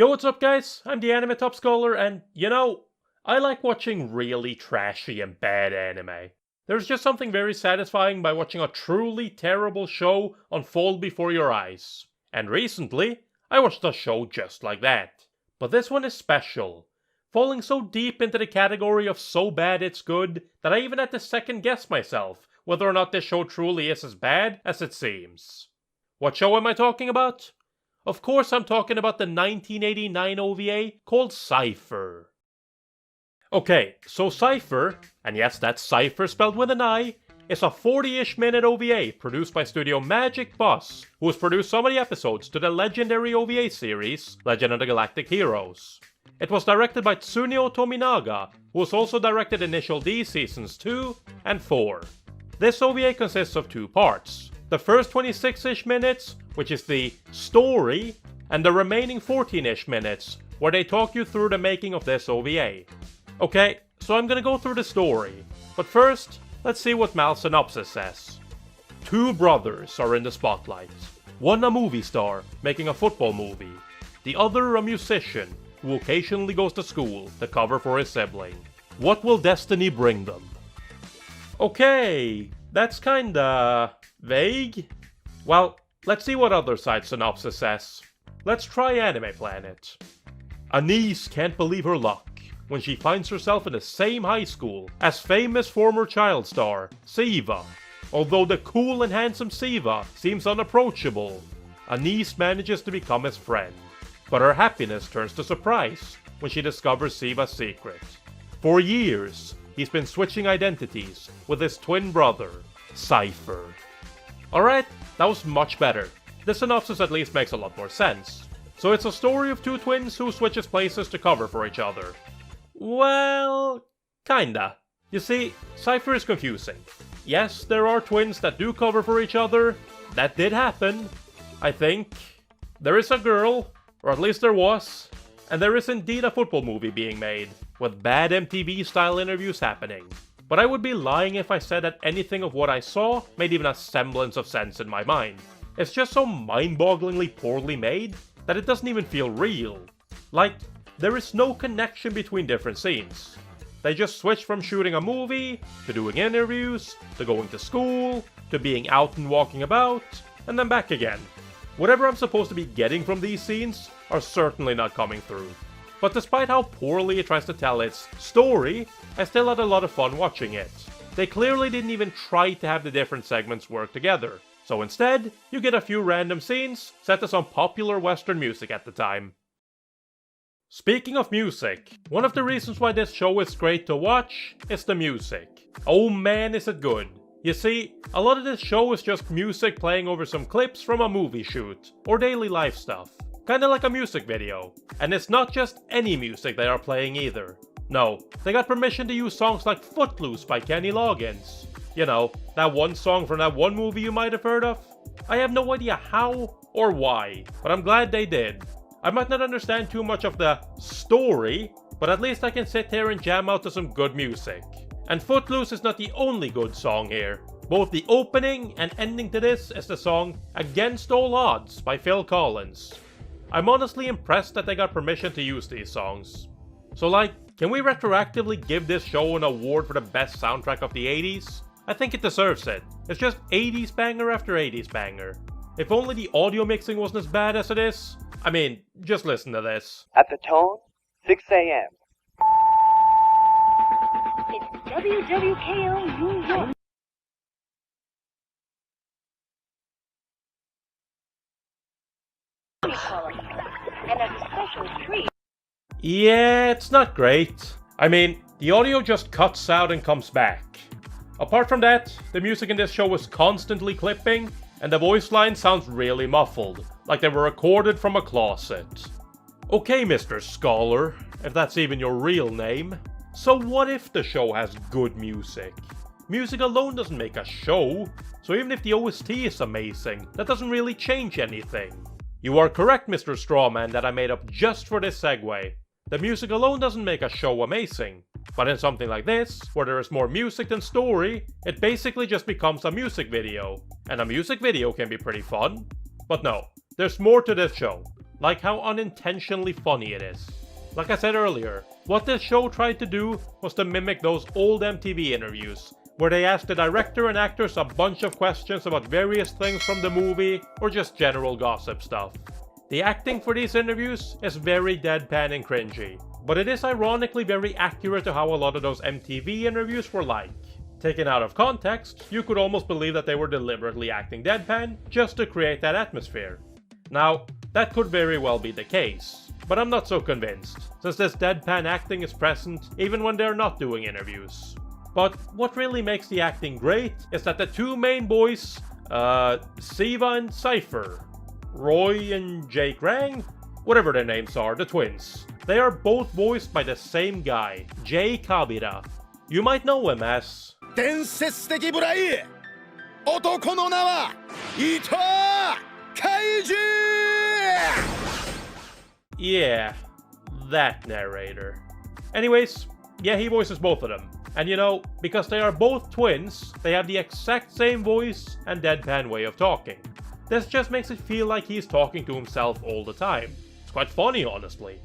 Yo, what's up guys? I'm the Anime Top Scholar and, I like watching really trashy and bad anime. There's just something very satisfying by watching a truly terrible show unfold before your eyes. And recently, I watched a show just like that. But this one is special, falling so deep into the category of so bad it's good that I even had to second guess myself whether or not this show truly is as bad as it seems. What show am I talking about? Of course I'm talking about the 1989 OVA called Cipher. Okay, so Cipher, and yes that's Cipher spelled with an I, is a 40-ish minute OVA produced by Studio Magic Bus, who has produced so many episodes to the legendary OVA series Legend of the Galactic Heroes. It was directed by Tsuneo Tominaga, who has also directed Initial D Seasons 2 and 4. This OVA consists of two parts. The first 26-ish minutes, which is the story, and the remaining 14-ish minutes, where they talk you through the making of this OVA. Okay, so I'm gonna go through the story, but first, let's see what Mal's synopsis says. Two brothers are in the spotlight. One a movie star, making a football movie. The other a musician, who occasionally goes to school to cover for his sibling. What will destiny bring them? Okay, that's kinda vague. Well, let's see what other side synopsis says. Let's try Anime Planet. A niece can't believe her luck when she finds herself in the same high school as famous former child star, Siva. Although the cool and handsome Siva seems unapproachable, a niece manages to become his friend. But her happiness turns to surprise when she discovers Siva's secret. For years, he's been switching identities with his twin brother, Cipher. Alright, that was much better. The synopsis at least makes a lot more sense. So it's a story of two twins who switches places to cover for each other. Well, kinda. You see, Cipher is confusing. Yes, there are twins that do cover for each other. That did happen, I think. There is a girl, or at least there was. And there is indeed a football movie being made, with bad MTV-style interviews happening. But I would be lying if I said that anything of what I saw made even a semblance of sense in my mind. It's just so mind-bogglingly poorly made that it doesn't even feel real. Like, there is no connection between different scenes. They just switch from shooting a movie, to doing interviews, to going to school, to being out and walking about, and then back again. Whatever I'm supposed to be getting from these scenes are certainly not coming through. But despite how poorly it tries to tell its story, I still had a lot of fun watching it. They clearly didn't even try to have the different segments work together. So instead, you get a few random scenes set to some popular Western music at the time. Speaking of music, one of the reasons why this show is great to watch is the music. Oh man is it good. You see, a lot of this show is just music playing over some clips from a movie shoot, or daily life stuff. Kinda like a music video. And it's not just any music they are playing either. No, they got permission to use songs like Footloose by Kenny Loggins. You know, that one song from that one movie you might have heard of? I have no idea how or why, but I'm glad they did. I might not understand too much of the story, but at least I can sit here and jam out to some good music. And Footloose is not the only good song here. Both the opening and ending to this is the song Against All Odds by Phil Collins. I'm honestly impressed that they got permission to use these songs. So like, can we retroactively give this show an award for the best soundtrack of the 80s? I think it deserves it. It's just 80s banger after 80s banger. If only the audio mixing wasn't as bad as it is. I mean, just listen to this. At the tone, 6 a.m. It's WWKO New York. And as a special treat. Yeah, it's not great. I mean, the audio just cuts out and comes back. Apart from that, the music in this show is constantly clipping, and the voice line sounds really muffled, like they were recorded from a closet. Okay, Mr. Scholar, if that's even your real name. So what if the show has good music? Music alone doesn't make a show, so even if the OST is amazing, that doesn't really change anything. You are correct, Mr. Strawman, that I made up just for this segue. The music alone doesn't make a show amazing, but in something like this, where there is more music than story, it basically just becomes a music video. And a music video can be pretty fun. But no, there's more to this show. like how unintentionally funny it is. Like I said earlier, what this show tried to do was to mimic those old MTV interviews, where they asked the director and actors a bunch of questions about various things from the movie, or just general gossip stuff. The acting for these interviews is very deadpan and cringy, but it is ironically very accurate to how a lot of those MTV interviews were like. Taken out of context, you could almost believe that they were deliberately acting deadpan just to create that atmosphere. Now, that could very well be the case, but I'm not so convinced, since this deadpan acting is present even when they're not doing interviews. But what really makes the acting great is that the two main boys, Siva and Cipher, Roy and Jake Rang, whatever their names are, the twins, they are both voiced by the same guy, Jay Kabira. You might know him as... 伝説的ブライ男の名は伊藤海二 Yeah, that narrator. Anyways, yeah, he voices both of them. And you know, because they are both twins, they have the exact same voice and deadpan way of talking. This just makes it feel like he's talking to himself all the time. It's quite funny, honestly.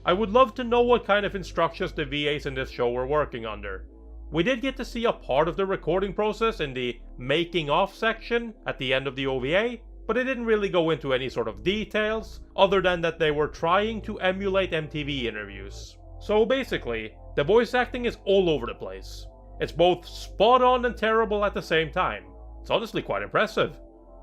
I would love to know what kind of instructions the VAs in this show were working under. We did get to see a part of the recording process in the making of section at the end of the OVA, but it didn't really go into any sort of details, other than that they were trying to emulate MTV interviews. So basically, the voice acting is all over the place. It's both spot on and terrible at the same time. It's honestly quite impressive.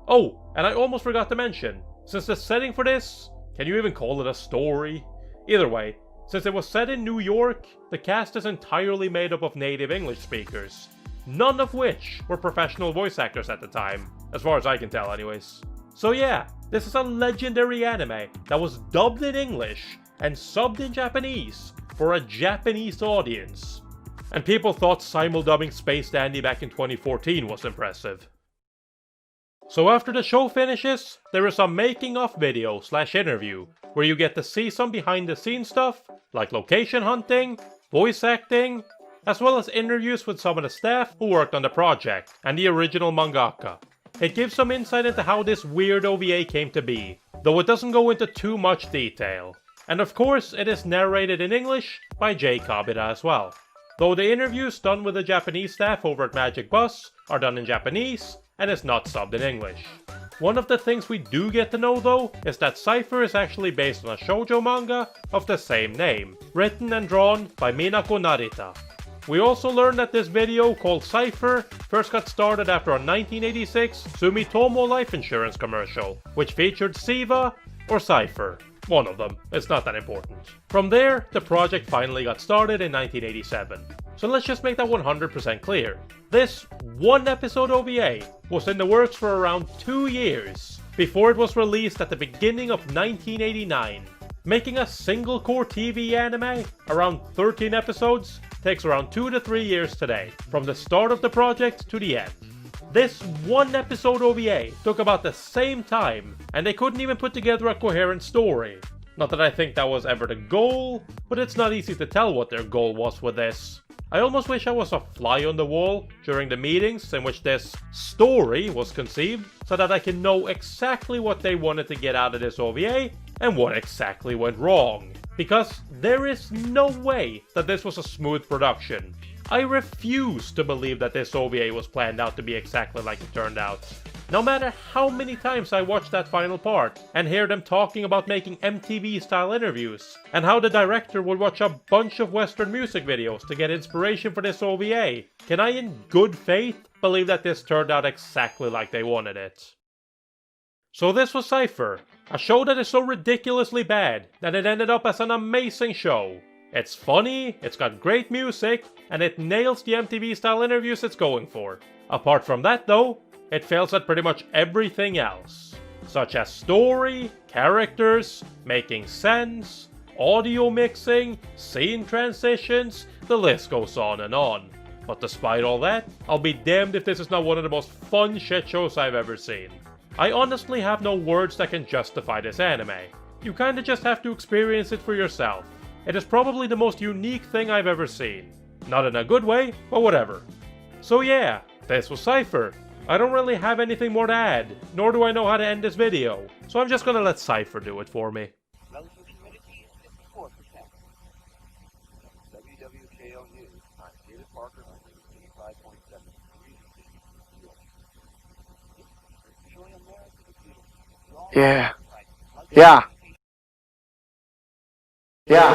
Oh, and I almost forgot to mention, since the setting for this, can you even call it a story? Either way, since it was set in New York, the cast is entirely made up of native English speakers, none of which were professional voice actors at the time, as far as I can tell anyways. So yeah, this is a legendary anime that was dubbed in English and subbed in Japanese for a Japanese audience. And people thought simuldubbing Space Dandy back in 2014 was impressive. So after the show finishes, there is a making of video / interview where you get to see some behind the scenes stuff like location hunting, voice acting, as well as interviews with some of the staff who worked on the project and the original mangaka. It gives some insight into how this weird OVA came to be, though it doesn't go into too much detail. And of course, it is narrated in English by Jay Kabira as well. Though the interviews done with the Japanese staff over at Magic Bus are done in Japanese, and is not subbed in English. One of the things we do get to know though, is that Cipher is actually based on a shoujo manga of the same name, written and drawn by Minako Narita. We also learn that this video, called Cipher, first got started after a 1986 Sumitomo life insurance commercial, which featured Siva or Cipher. One of them, it's not that important. From there, the project finally got started in 1987. So let's just make that 100% clear. This one episode OVA was in the works for around 2 years, before it was released at the beginning of 1989. Making a single core TV anime, around 13 episodes, takes around 2 to 3 years today, from the start of the project to the end. This one episode OVA took about the same time, and they couldn't even put together a coherent story. Not that I think that was ever the goal, but it's not easy to tell what their goal was with this. I almost wish I was a fly on the wall during the meetings in which this story was conceived, so that I can know exactly what they wanted to get out of this OVA and what exactly went wrong. Because there is no way that this was a smooth production. I refuse to believe that this OVA was planned out to be exactly like it turned out. No matter how many times I watch that final part and hear them talking about making MTV style interviews, and how the director would watch a bunch of Western music videos to get inspiration for this OVA, can I in good faith believe that this turned out exactly like they wanted it? So this was Cipher, a show that is so ridiculously bad that it ended up as an amazing show. It's funny, it's got great music, and it nails the MTV style interviews it's going for. Apart from that though, it fails at pretty much everything else, such as story, characters, making sense, audio mixing, scene transitions, the list goes on and on. But despite all that, I'll be damned if this is not one of the most fun shit shows I've ever seen. I honestly have no words that can justify this anime. You kinda just have to experience it for yourself. It is probably the most unique thing I've ever seen. Not in a good way, but whatever. So yeah, this was Cipher. I don't really have anything more to add, nor do I know how to end this video, so I'm just gonna let Cipher do it for me. News. I'm David Parker, 85.7 Showing America the beautiful. Yeah. Yeah. Yeah.